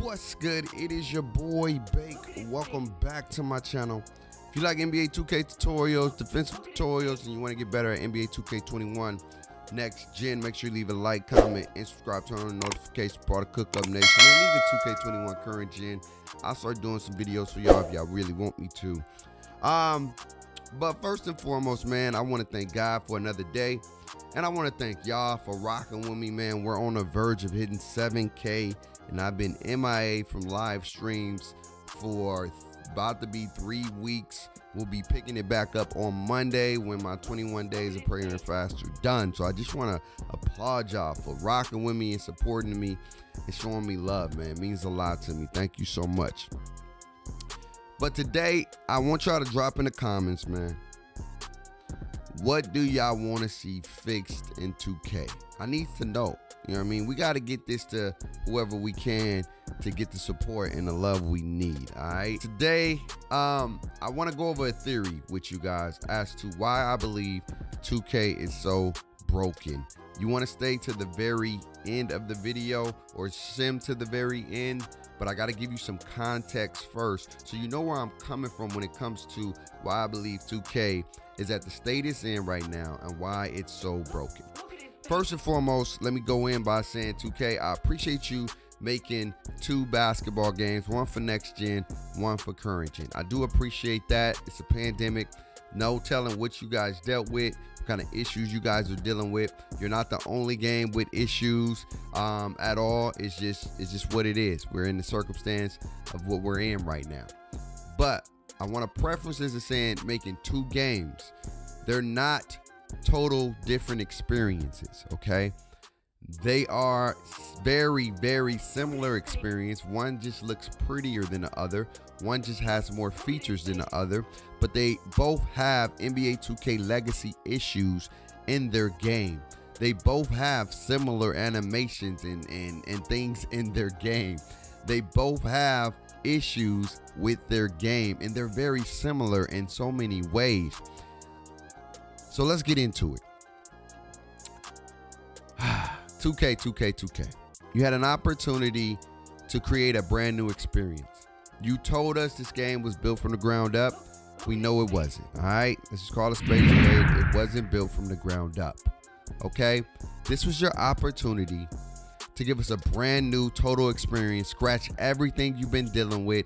What's good? It is your boy Bake. Welcome back to my channel. If you like NBA 2K tutorials, defensive tutorials, and you want to get better at NBA 2K21 next gen, make sure you leave a like, comment, and subscribe. Turn on the notification part of Cook Up Nation, and even 2K21 current gen. I'll start doing some videos for y'all if y'all really want me to. But first and foremost, man, I want to thank God for another day. And I want to thank y'all for rocking with me, man. We're on the verge of hitting 7K. And I've been MIA from live streams for about to be 3 weeks. We'll be picking it back up on Monday when my 21 days of prayer and fast are done. So I just want to applaud y'all for rocking with me and supporting me and showing me love, man. It means a lot to me. Thank you so much. But today, I want y'all to drop in the comments, man. What do y'all want to see fixed in 2K? I need to know. You know what I mean? We got to get this to whoever we can to get the support and the love we need, all right? Today, I want to go over a theory with you guys as to why I believe 2K is so broken. You want to stay to the very end of the video or sim to the very end, but I got to give you some context first so you know where I'm coming from when it comes to why I believe 2K is at the state it's in right now and why it's so broken. First and foremost, let me go in by saying 2K, I appreciate you making 2 basketball games, one for next gen, one for current gen. I do appreciate that. It's a pandemic. No telling what you guys dealt with, what kind of issues you guys are dealing with. You're not the only game with issues at all. It's just what it is. We're in the circumstance of what we're in right now. But I want to preface this as saying making 2 games. They're not total different experiences, okay? They are very, very similar experience. One just looks prettier than the other. One just has more features than the other, but they both have NBA 2K legacy issues in their game. They both have similar animations and things in their game. They both have issues with their game, and they're very similar in so many ways. So let's get into it. 2K. You had an opportunity to create a brand new experience. You told us this game was built from the ground up. We know it wasn't, all right? Let's just call it spade a spade. It wasn't built from the ground up, okay? This was your opportunity to give us a brand new total experience, scratch everything you've been dealing with,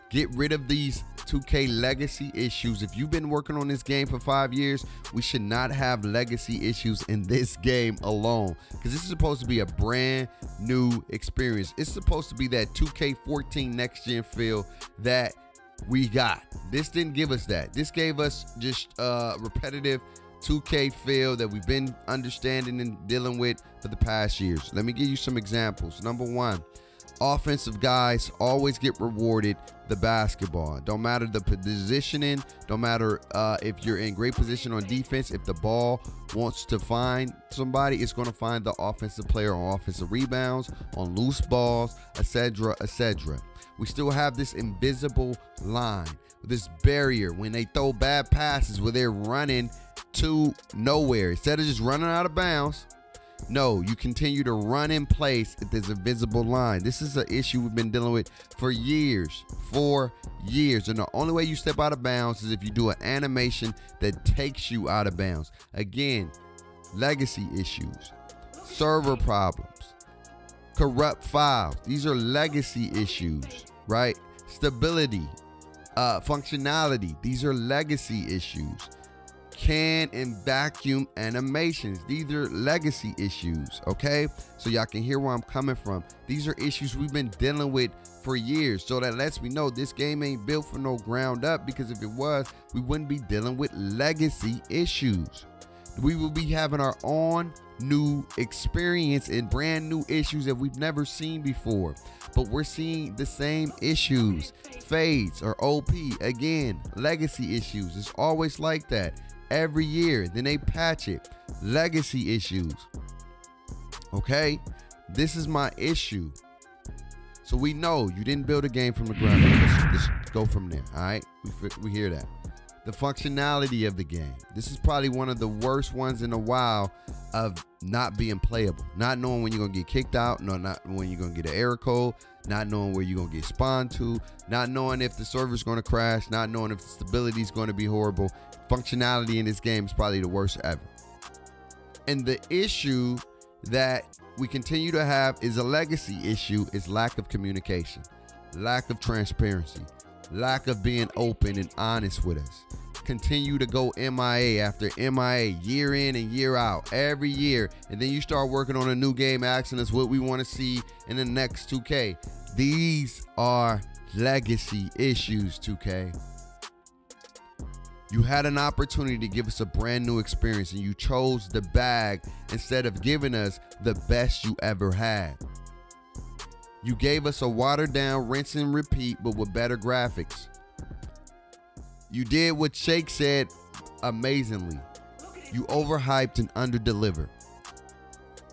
get rid of these 2K legacy issues. If you've been working on this game for 5 years, we should not have legacy issues in this game alone, because this is supposed to be a brand new experience. It's supposed to be that 2K14 next gen feel that we got. This didn't give us that. This gave us just repetitive 2K feel that we've been understanding and dealing with for the past years. Let me give you some examples. Number 1, offensive guys always get rewarded the basketball. Don't matter the positioning, don't matter if you're in great position on defense. If the ball wants to find somebody, it's going to find the offensive player on offensive rebounds, on loose balls, etc., etc. We still have this invisible line, this barrier when they throw bad passes where they're running to nowhere. Instead of just running out of bounds, no, you continue to run in place if there's a visible line. This is an issue we've been dealing with for years. And the only way you step out of bounds is if you do an animation that takes you out of bounds. Again, legacy issues, server problems, corrupt files. These are legacy issues, right? Stability, functionality. These are legacy issues. Can and vacuum animations. These are legacy issues, okay? So y'all can hear where I'm coming from. These are issues we've been dealing with for years. So that lets me know this game ain't built for no ground up, because if it was, we wouldn't be dealing with legacy issues. We will be having our own new experience and brand new issues that we've never seen before. But we're seeing the same issues. Fades or OP, again, legacy issues. It's always like that. Every year, then they patch it. Legacy issues. Okay, this is my issue. So we know you didn't build a game from the ground up. Let's go from there. All right, we hear that. The functionality of the game. This is probably one of the worst ones in a while of not being playable, not knowing when you're gonna get kicked out, not when you're gonna get an error code, not knowing where you're gonna get spawned to, not knowing if the server's gonna crash, not knowing if the stability is gonna be horrible. Functionality in this game is probably the worst ever. And the issue that we continue to have is a legacy issue, is lack of communication, lack of transparency, lack of being open and honest with us. Continue to go MIA after MIA, year in and year out, every year. And then you start working on a new game, asking us what we want to see in the next 2K. These are legacy issues, 2K. You had an opportunity to give us a brand new experience, and you chose the bag instead of giving us the best you ever had. You gave us a watered down, rinse and repeat, but with better graphics. You did what Shake said amazingly. You overhyped and underdelivered.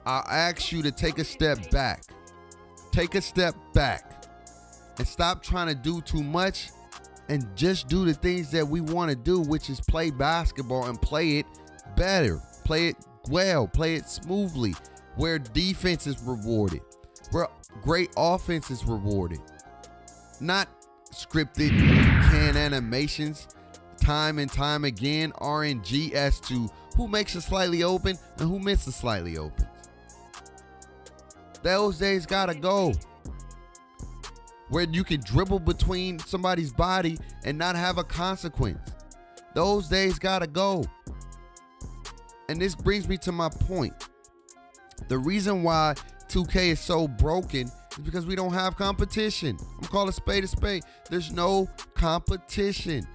I ask you to take a step back. Take a step back and stop trying to do too much and just do the things that we want to do, which is play basketball and play it better. Play it well, play it smoothly, where defense is rewarded, where great offense is rewarded. Not scripted can animations time and time again, RNG as to who makes it slightly open and who misses slightly open. Those days gotta go. Where you can dribble between somebody's body and not have a consequence. Those days gotta go. And this brings me to my point. The reason why 2K is so broken is because we don't have competition. I'm gonna call a spade a spade. There's no competition.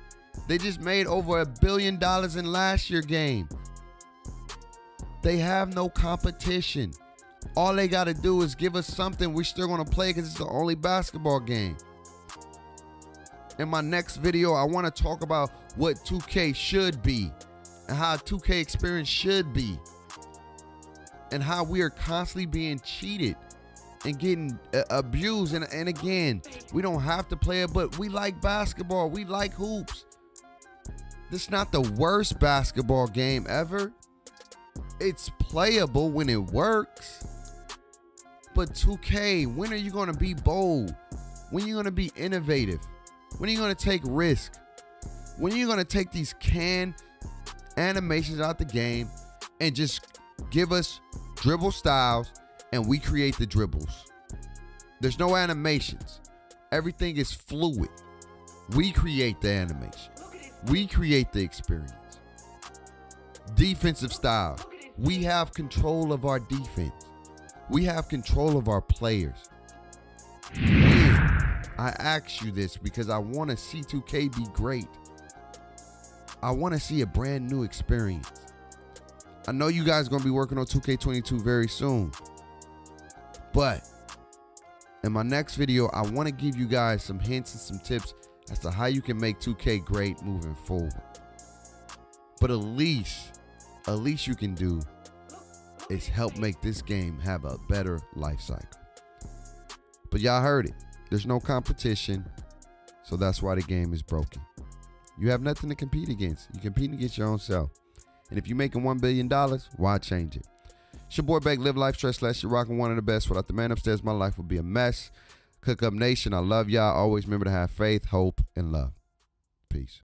They just made over $1 billion in last year's game. They have no competition. All they got to do is give us something we're still going to play because it's the only basketball game. In my next video, I want to talk about what 2K should be and how 2K experience should be and how we are constantly being cheated and getting abused. And again, we don't have to play it, but we like basketball. We like hoops. This is not the worst basketball game ever. It's playable when it works. But 2K, when are you going to be bold? When are you going to be innovative? When are you going to take risk? When are you going to take these canned animations out the game and just give us dribble styles and we create the dribbles? There's no animations. Everything is fluid. We create the animation. We create the experience. Defensive style. We have control of our defense. We have control of our players. I ask you this because I want to see 2K be great. I want to see a brand new experience. I know you guys are going to be working on 2K22 very soon. But in my next video, I want to give you guys some hints and some tips as to how you can make 2K great moving forward. But at least you can do is help make this game have a better life cycle. But y'all heard it. There's no competition, so that's why the game is broken. You have nothing to compete against. You're competing against your own self. And if you're making $1 billion, why change it? It's your boy Beck, live life, stress less. You're rocking one of the best. Without the man upstairs, my life would be a mess. Cook Up Nation, I love y'all. Always remember to have faith, hope, and love. Peace.